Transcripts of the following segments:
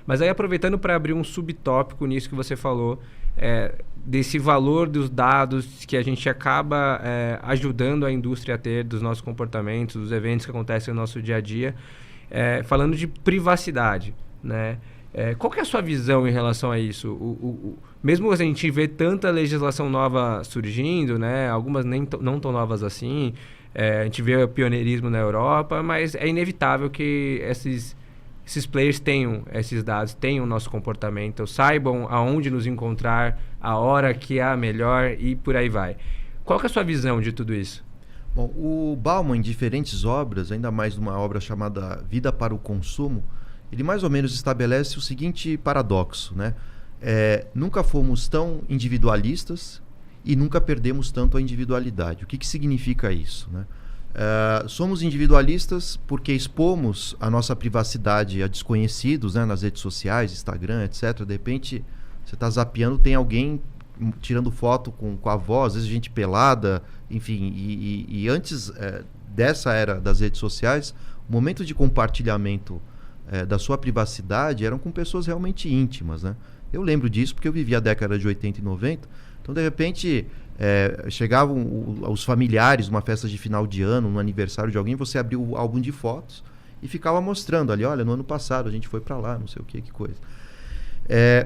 Mas aí, aproveitando para abrir um subtópico nisso que você falou, desse valor dos dados que a gente acaba ajudando a indústria a ter, dos nossos comportamentos, dos eventos que acontecem no nosso dia a dia, falando de privacidade, né? Qual que é a sua visão em relação a isso? Mesmo a gente vê tanta legislação nova surgindo, né? Algumas não tão novas assim, a gente vê o pioneirismo na Europa, mas é inevitável que esses players tenham esses dados, tenham o nosso comportamento, saibam aonde nos encontrar, a hora que é a melhor e por aí vai. Qual que é a sua visão de tudo isso? Bom, o Bauman, em diferentes obras, ainda mais numa obra chamada Vida para o Consumo, ele mais ou menos estabelece o seguinte paradoxo, né? Nunca fomos tão individualistas e nunca perdemos tanto a individualidade. O que significa isso, né? Somos individualistas porque expomos a nossa privacidade a desconhecidos, né, nas redes sociais, Instagram, etc. De repente, você está zapeando, tem alguém tirando foto com a avó, às vezes gente pelada, enfim. E antes dessa era das redes sociais, o momento de compartilhamento da sua privacidade eram com pessoas realmente íntimas, né? Eu lembro disso porque eu vivi a década de 80 e 90. Então, de repente, chegavam os familiares numa festa de final de ano, no aniversário de alguém, você abria o álbum de fotos e ficava mostrando ali, olha, no ano passado a gente foi para lá, não sei o que coisa.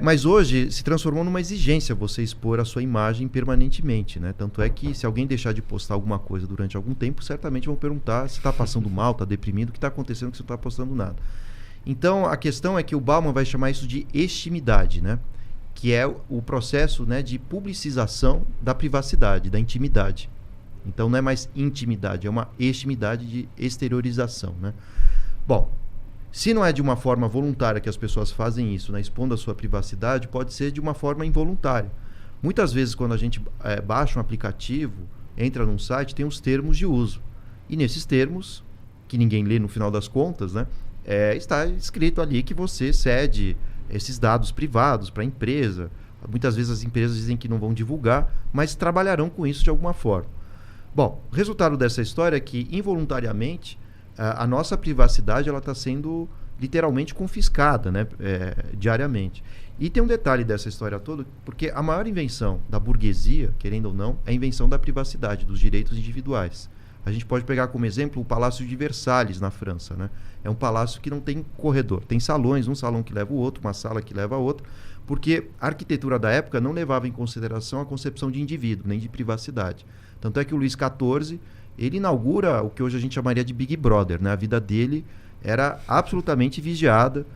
Mas hoje se transformou numa exigência você expor a sua imagem permanentemente, né? Tanto é que se alguém deixar de postar alguma coisa durante algum tempo, certamente vão perguntar se está passando mal, está deprimido, o que está acontecendo que você não está postando nada. Então, a questão é que o Bauman vai chamar isso de extimidade, né? Que é o processo, né, de publicização da privacidade, da intimidade. Então, não é mais intimidade, é uma extimidade de exteriorização, né? Bom, se não é de uma forma voluntária que as pessoas fazem isso, né, expondo a sua privacidade, pode ser de uma forma involuntária. Muitas vezes, quando a gente baixa um aplicativo, entra num site, tem os termos de uso. E nesses termos, que ninguém lê no final das contas, né, está escrito ali que você cede esses dados privados para a empresa. Muitas vezes as empresas dizem que não vão divulgar, mas trabalharão com isso de alguma forma. Bom, o resultado dessa história é que, involuntariamente, a nossa privacidade está sendo literalmente confiscada, né, diariamente. E tem um detalhe dessa história toda, porque a maior invenção da burguesia, querendo ou não, é a invenção da privacidade, dos direitos individuais. A gente pode pegar como exemplo o Palácio de Versalhes, na França, né? É um palácio que não tem corredor. Tem salões, um salão que leva o outro, uma sala que leva a outra, porque a arquitetura da época não levava em consideração a concepção de indivíduo, nem de privacidade. Tanto é que o Luís XIV, ele inaugura o que hoje a gente chamaria de Big Brother, né? A vida dele era absolutamente vigiada.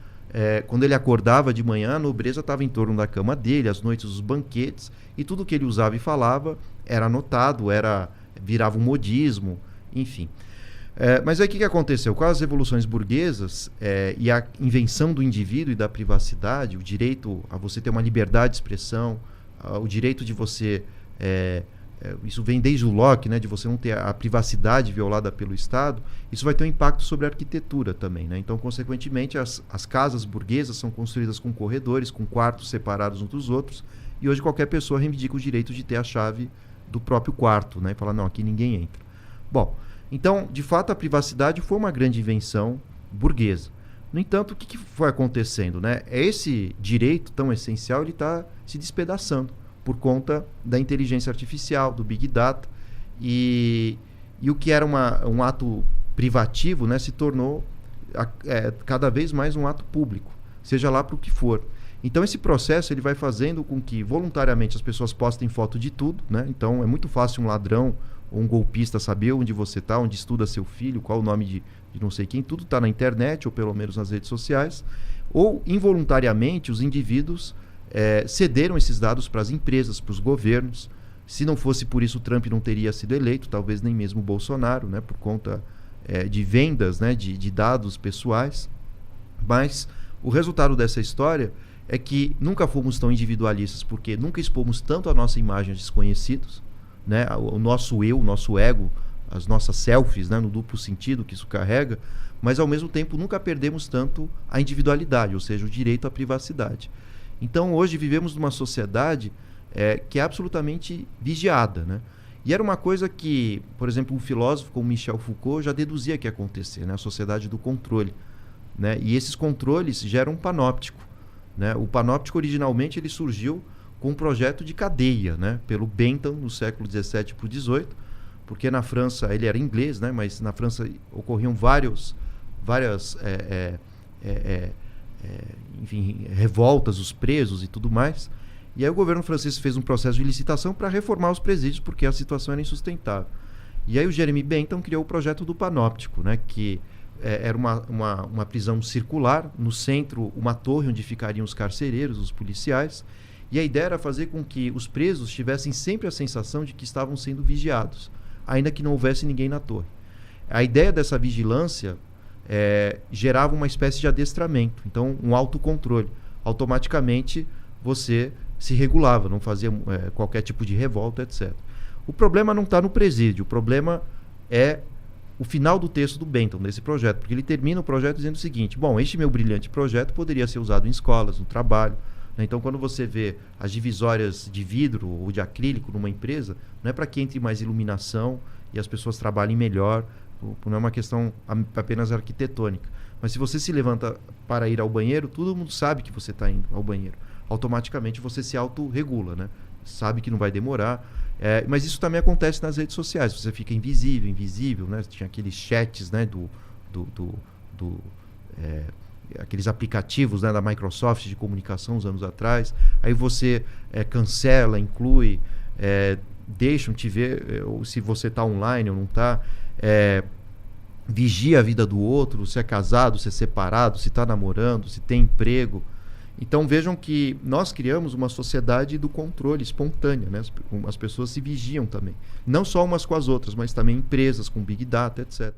Quando ele acordava de manhã, a nobreza estava em torno da cama dele, às noites os banquetes, e tudo que ele usava e falava era anotado, virava um modismo, enfim. Mas aí o que aconteceu? Com as revoluções burguesas e a invenção do indivíduo e da privacidade, o direito a você ter uma liberdade de expressão, o direito de você... isso vem desde o Locke, né, de você não ter a privacidade violada pelo Estado, isso vai ter um impacto sobre a arquitetura também, né? Então, consequentemente, as casas burguesas são construídas com corredores, com quartos separados uns dos outros, e hoje qualquer pessoa reivindica o direito de ter a chave do próprio quarto, né? E falar, não, aqui ninguém entra. Bom, então, de fato, a privacidade foi uma grande invenção burguesa. No entanto, o que foi acontecendo, né? Esse direito tão essencial, ele está se despedaçando por conta da inteligência artificial, do Big Data, e o que era um ato privativo, né, se tornou cada vez mais um ato público, seja lá para o que for. Então esse processo ele vai fazendo com que voluntariamente as pessoas postem foto de tudo, né? Então é muito fácil um ladrão ou um golpista saber onde você está, onde estuda seu filho, qual o nome de não sei quem, tudo está na internet ou pelo menos nas redes sociais, ou involuntariamente os indivíduos cederam esses dados para as empresas, para os governos. Se não fosse por isso, o Trump não teria sido eleito, talvez nem mesmo o Bolsonaro, né, por conta de vendas, né, de dados pessoais. Mas o resultado dessa história é que nunca fomos tão individualistas, porque nunca expomos tanto a nossa imagem a desconhecidos, né, o nosso eu, o nosso ego, as nossas selfies, né, no duplo sentido que isso carrega, mas ao mesmo tempo nunca perdemos tanto a individualidade, ou seja, o direito à privacidade. Então hoje vivemos numa sociedade que é absolutamente vigiada, né? E era uma coisa que, por exemplo, um filósofo como Michel Foucault já deduzia que ia acontecer, né? A sociedade do controle, né? E esses controles geram um panóptico. né? O panóptico, originalmente, ele surgiu com um projeto de cadeia, né? Pelo Bentham, no século XVII para o XVIII, porque na França, ele era inglês, né? Mas na França ocorriam várias enfim, revoltas, os presos e tudo mais. E aí o governo francês fez um processo de licitação para reformar os presídios, porque a situação era insustentável. E aí o Jeremy Bentham criou o projeto do panóptico, né? Que era uma prisão circular, no centro uma torre onde ficariam os carcereiros, os policiais, e a ideia era fazer com que os presos tivessem sempre a sensação de que estavam sendo vigiados, ainda que não houvesse ninguém na torre. A ideia dessa vigilância gerava uma espécie de adestramento, então um autocontrole. Automaticamente você se regulava, não fazia qualquer tipo de revolta, etc. O problema não está no presídio, o problema é o final do texto do Bentham, desse projeto, porque ele termina o projeto dizendo o seguinte: bom, este meu brilhante projeto poderia ser usado em escolas, no trabalho, né? Então, quando você vê as divisórias de vidro ou de acrílico numa empresa, não é para que entre mais iluminação e as pessoas trabalhem melhor, não é uma questão apenas arquitetônica. Mas se você se levanta para ir ao banheiro, todo mundo sabe que você está indo ao banheiro. Automaticamente você se autorregula, né? Sabe que não vai demorar. Mas isso também acontece nas redes sociais. Você fica invisível, né? Tinha aqueles chats, né? Aqueles aplicativos, né, da Microsoft de comunicação uns anos atrás. Aí você cancela, inclui, deixam te ver se você está online ou não está. Vigia a vida do outro, se é casado, se é separado, se está namorando, se tem emprego. Então vejam que nós criamos uma sociedade do controle espontâneo, né? As pessoas se vigiam também. Não só umas com as outras, mas também empresas com Big Data, etc.